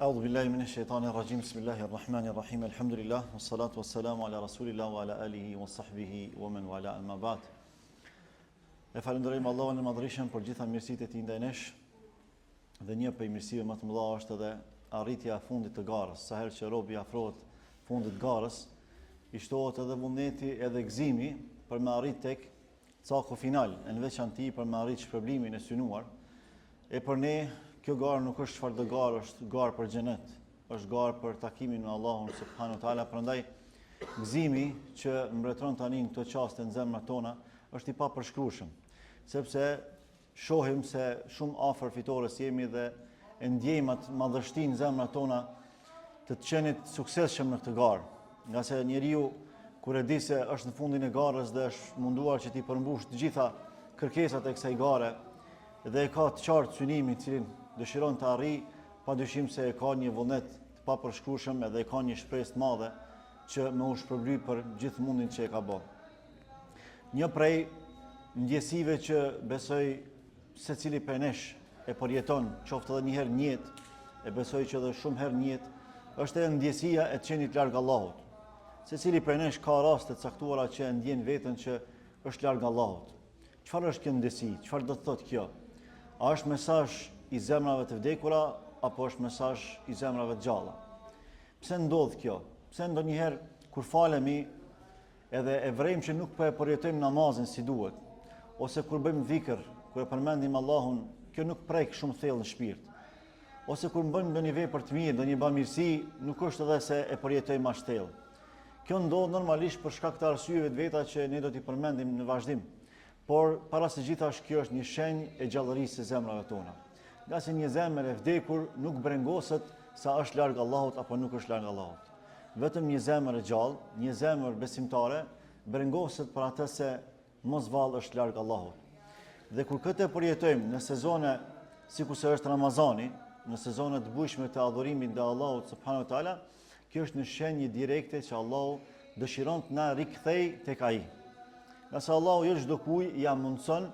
أعوذ بالله من الشيطان الرجيم بسم الله الرحمن الرحيم الحمد لله والصلاة والسلام على رسول الله وعلى آله وصحبه ومن والاه أما بعد. E falenderojmë Allahun e Madhërisëm për gjitha mirësitë e Tij ndaj nesh. Dhe një prej mirësive më të mëdha është edhe arritja e fundit të garës. Sa herë që robi afrohet fundit të garës, i shtohet edhe vullneti edhe gëzimi për me arrit tek caku final, në veçanti për me arrit shpërblimin e synuar. E për ne kjo garë nuk është çfarëdo garë, është garë për xhenet, është garë për takimin me Allahun subhanahu wa taala. Prandaj gëzimi që mbretëron tani në këto çaste në zemrat tona është i papërshkrueshëm, sepse shohim se shumë afër fitores jemi dhe e ndjejmë atë madhështinë në zemrat tona të qenit suksesshëm në këtë garë. Nga se njeriu kur e di se është në fundin e garës dhe është munduar që t'i përmbush të gjitha kërkesat e kësaj gare dhe e ka të qartë synimin cilin dëshiron të arrijë, padyshim se e ka një vullnet të papërshkrueshëm edhe e ka një shpresë të madhe që me u shpërbly për gjithë mundin që e ka bërë. Një prej ndjesive që besoj secili prej nesh e përjeton, qoftë edhe një herë në jetë, e besoj që edhe shumë herë në jetë, është edhe ndjesia e të qenit larg Allahut. Secili prej nesh ka raste të caktuara që e ndjen veten që është larg Allahut. Çfarë është kjo ndjesi? Çfarë do të thotë kjo? A është mesazh i zemrave të vdekura apo është mesazh i zemrave të gjalla? Pse ndodh kjo? Pse ndonjëherë kur falemi edhe e vrejmë që nuk po e përjetojmë namazin si duhet, ose kur bëjmë dhikr, kur e përmendim Allahun, kjo nuk prek shumë thellë në shpirt. Ose kur bëjmë ndonjë vepër të mirë, ndonjë bamirësi, nuk është edhe se e përjetojmë aq thellë. Kjo ndodh normalisht për shkak të arsyeve të veta që ne do t'i përmendim në vazhdim. Por para së gjithash kjo është një shenjë e gjallërisë së zemrave tona. Nga se një zemër e vdekur nuk brengoset sa është larg Allahut apo nuk është larg Allahut. Vetëm një zemër e gjallë, një zemër besimtare, brengoset për atë se mos vallë është larg Allahut. Dhe kur këtë e përjetojmë në sezone sikur se është Ramazani, në sezone të bujshme të adhurimit ndaj Allahut subhanahu wa taala, kjo është një shenjë direkte që Allahu dëshiron të na rikthej tek ai. Nëse Allahu jo çdo kujt ja mundson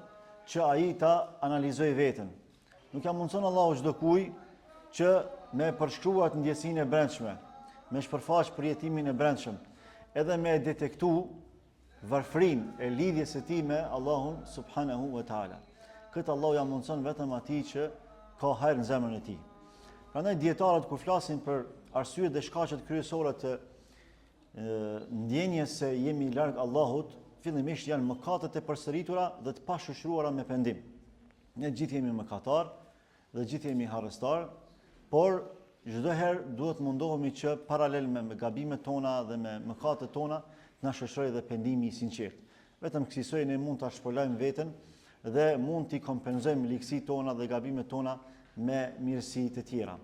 që ai ta analizojë veten. Nuk ja mundson Allahu çdo kujt që me përshkruar të ndjesinë e brendshme, me shpërfaq përjetimin e brendshëm, edhe me detektu varfrinë e lidhjes së tij me Allahun subhanahu wa taala. Këtë Allahu ja mundson vetëm atij që ka hajër në zemrën e tij. Prandaj dietarët kur flasin për arsyet dhe shkaqet kryesore të ndjenjes se jemi larg Allahut, fillimisht janë mëkatet e përsëritura dhe të pashoqëruara me pendim. Ne gjithë jemi mëkatar dhe gjithë jemi harrestar, por çdo herë duhet mundohemi që paralel me gabimet tona dhe me mëkatet tona të na shoqërojë dhe pendimi i sinqert. Vetëm kësaj ne mund ta shpolojmë veten dhe mund t'i kompenzojmë ligësitë tona dhe gabimet tona me mirësi të tjera.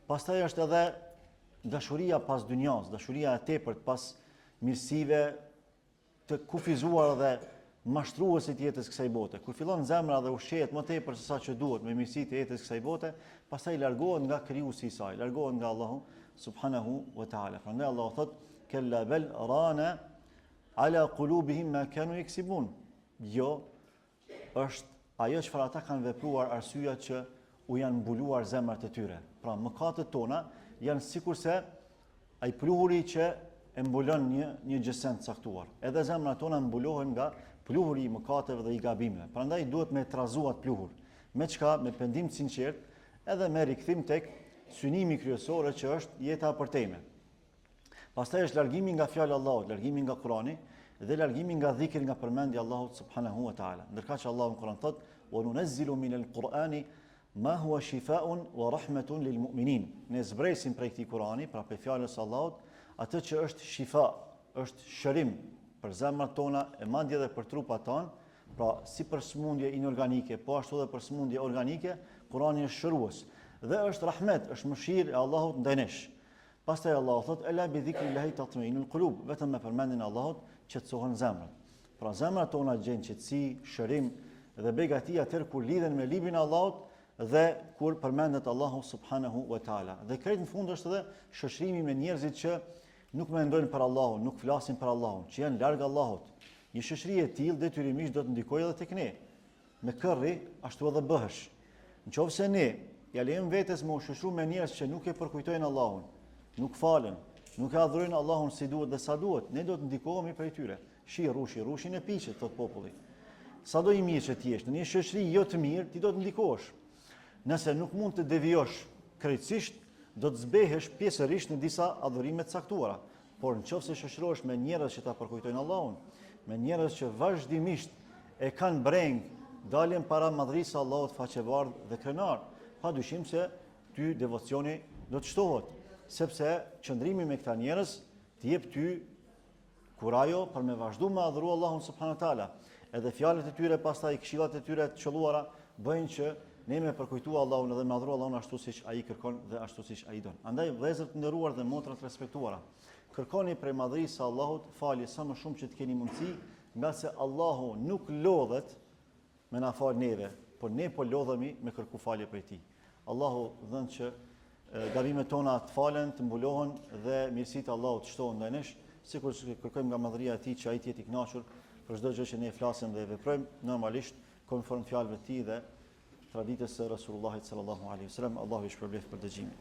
Pastaj është edhe dashuria pas dynjas, dashuria e tepërt pas mirësive të kufizuar dhe mashtruesit të jetës kësaj bote. Kur fillon zemra dhe ushqehet më tepër se sa që duhet me mirësitë e jetës kësaj bote, pastaj largohet nga krijuesi i saj, largohet nga Allahu subhanahu wa taala. Prandaj Allahu thot: "Kalla bal rana ala qulubihim ma kanu yaksibun." Jo, është ajo çfarë ata kanë vepruar arsyeja që u janë mbuluar zemrat e tyre. Pra mëkatet tona janë sikurse ai pluhuri që e mbulon një gjësen të caktuar. Edhe zemrat tona mbulohen nga pluhuri i mëkateve dhe i gabimeve. Prandaj duhet me trazuat pluhur. Me çka? Me pendim të sinqert, edhe me rikthim tek synimi kryesor që është jeta e përtejme. Pastaj është largimi nga fjala e Allahut, largimi nga Kurani dhe largimi nga dhikri, nga përmendja e Allahut subhanahu wa taala. Ndërkaq që Allahu në Kur'an thot: "Wa nunazzilu minal Qur'ani ma huwa shifaa'un wa rahmatun lil mu'minin." Ne zbresim prej këtij Kurani, pra prej fjalës së Allahut, atë që është shifa, është shërim për zemrat tona e madje edhe për trupat tonë, pra si për sëmundje inorganike, po ashtu edhe për sëmundje organike, Kurani është shërues dhe është rahmet, është mëshirë e Allahut ndaj nesh. Pastaj Allahu thot: "Ela bi dhikrillahi tatma'innul qulub." Vetëm me përmendjen e Allahut qetësohen zemrat. Pra zemrat tona gjejnë qetësi, shërim dhe begati atëherë kur lidhen me librin e Allahut dhe kur përmendet Allahu subhanahu wa taala. Dhe krejt në fund është edhe shoqërimi me njerëzit që nuk mendojnë për Allahun, nuk flasin për Allahun, që janë larg Allahut. Një shoqëri e tillë detyrimisht do të ndikojë edhe tek ne. Me kërri ashtu edhe bëhesh. Nëse ne ja lejojmë vetes me u shoqëru me njerëz që nuk e përkujtojnë Allahun, nuk falen, nuk e adhurojnë Allahun si duhet dhe sa duhet, ne do të ndikohemi prej tyre. Rushin e piqet, thot populli. Sa do i mirë që ti jesh, në një shoqëri jo të mirë, ti do të ndikohesh. Nëse nuk mund të devijosh krejtësisht, do të zbehesh pjesërisht në disa adhurime të caktuara. Por nëse shoqërohesh me njerëz që ta përkujtojnë Allahun, me njerëz që vazhdimisht e kanë breng, dalin para madhrisë së Allahut faqevardh dhe krenar, padyshim se ty devocioni do të shtohet, sepse qëndrimi me këta njerëz të jep ty kurajo për me vazhdu me adhuru Allahun subhanahu wa taala. Edhe fjalët e tyre, pastaj këshillat e tyre të qelluara bëjnë që ne me përkujtu Allahun edhe me adhuru Allahun ashtu siç ai kërkon dhe ashtu siç ai don. Andaj vëllezër të nderuar dhe motra të respektuara, kërkoni prej madhrisë së Allahut falje sa më shumë që të keni mundësi, nga se Allahu nuk lodhet me na fal neve, por ne po lodhemi me kërku falje prej tij. Allahu dhënë që gabimet tona të falen, të mbulohen dhe mirësitë e Allahut të shtohen ndaj nesh, sikur që kërkojmë nga madhëria e tij që ai të jetë i kënaqur për çdo gjë që ne flasim dhe veprojmë normalisht konform fjalëve të tij dhe traditës së Rasulullahit sallallahu alaihi wasallam. Allahu i shpërblet për dëgjimin.